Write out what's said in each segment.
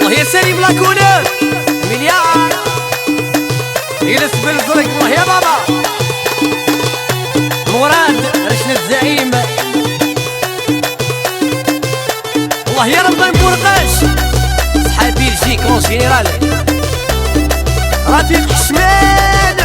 الله يا سليم لاكونات مليار يلس بالزرق الله يا بابا مراد رشنا الزعيم الله يا رب ما نفرقاش صحابي الجيك اون جينيرال رفيق حشمان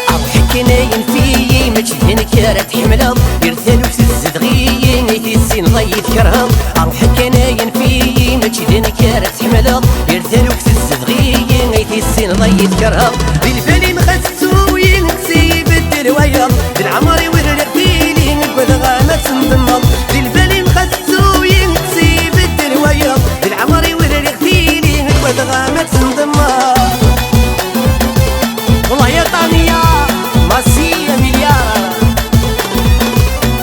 أروحك ناين فيي ما تشدنك يا راه تحملض يرثالو تزد غيي نيتي السين ضيت كرهض أروحك ناين فيي ما تشدنك يا راه تحملض يرثالو تزد غيي نيتي السين ضيت كرهض بالفالي مخسوين نسي بدل ويض بالعمر ورغتيلي نقول غامة تنضمض بالفالي مخسوين نسي بدل ويض بالعمر ورغتيلي نقول غامة تنضمض والله يا طانية ماسية مليار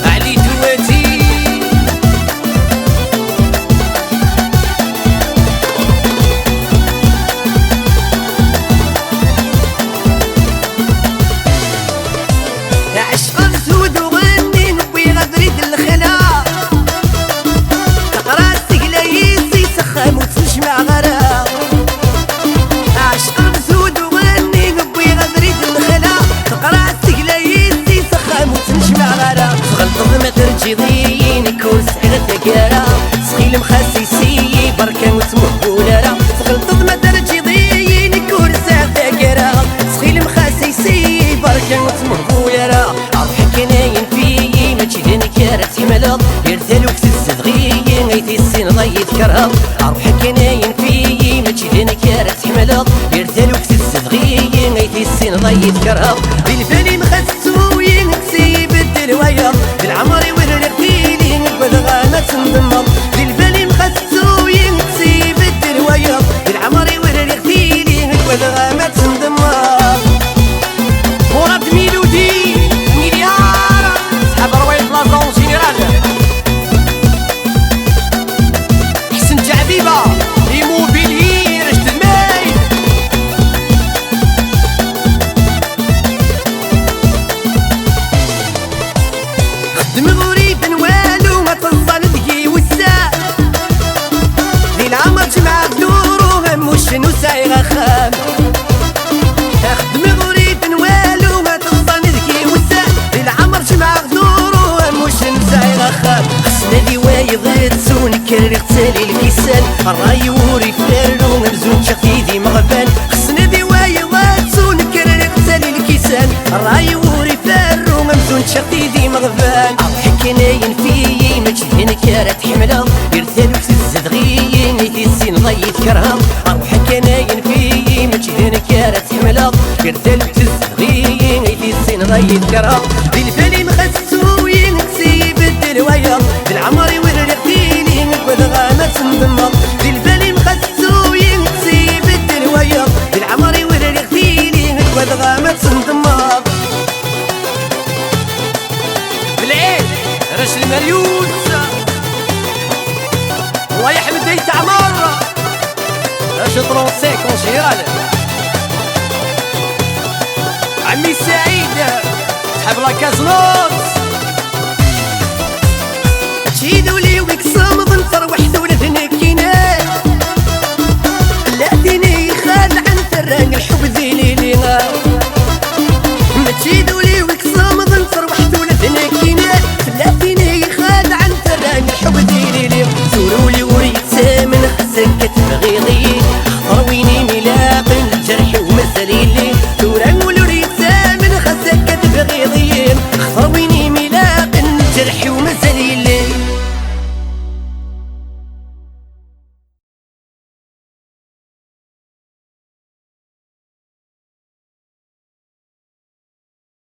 علي دواتي عشق الزود وغني نبي غدريد الخلا تقرا السقلايسي سخام وتنجمع غرام عشق الزود وغني نبي غدريد الخلا تقرا السقلايسي سخام وتنجمع غرام تغلطض ما ترجي ضيني كورس على ثقارا سخيل مخسيسي بركة وتمهولارا تغلطض ما ترجي ضيني كورس على ثقارا سخيل مخسيسي بركة وتمهولارا أروحك ناين فيي ما تشدنك يا راه تحملض يرثالوك تزد غيي نيتي السين ضيت كرهض أروحك ناين فيي ما تشدنك يا راه تحملض يرثالوك تزد غيي نيتي السين ضيت كرهض بالفالي مخسوين نسي بدل ويض بالعمر ورغتيلي نقول غامة تنضمض بالفالي مخسوين نسي بدل ويض بالعمر ورغتيلي نقول غامة تنضمض مراد ميلودي مليار صحاب رواية بلاصة اون جينيرال حسن جعبيبة ايموبيلي رشد الماي خدم غريب والو ما تظن دقي وسا ذي العمر جمع بدورو همو شنو سايغة خام خدم غريب والو ما تظن دقي وسا ذي العمر جمع بدورو همو شنو سايغة خام خصنا ذي وايض تسون كرر اغتالي الكيسان الراي وري فارو ممزون شخصي ذي مغبان خصنا ذي وايض تسون كرر اغتالي الكيسان الراي وري فارو ممزون شخصي ذي مغبان أروحك ناين فيي ما تشدنك يا راه تحملض يرثالوك تزد غيي نيتي السين ضيت كرهض أروحك ناين فيي ما تشدنك يا راه تحملض يرثالوك تزد غيي نيتي السين ضيت كرهض بالفالي مخسوين نسي بدل ويض بالعمر ورغتيلي نقول غامة تنضمض بالفالي مخسوين نسي بدل ويض بالعمر ورغتيلي نقول غامة تنضمض بالعيد رش المريوس الله يحمد ديت عمار رش 35 اون جينيرال عمي سعيد صحاب لاكازنوت تشيدوا لي ويكصمض نفرح ولد نكينات لا ديني خال عن فران الحب ذيلي لينا ما تشيدوا لي ويكصمض نفرح ولد نكينات لا ديني خال عن فران الحب ذيلي لينا زوروا لي وريت من خزن كتب غيظي خطر ويني ملاق الجرح ومازالي لي زوروا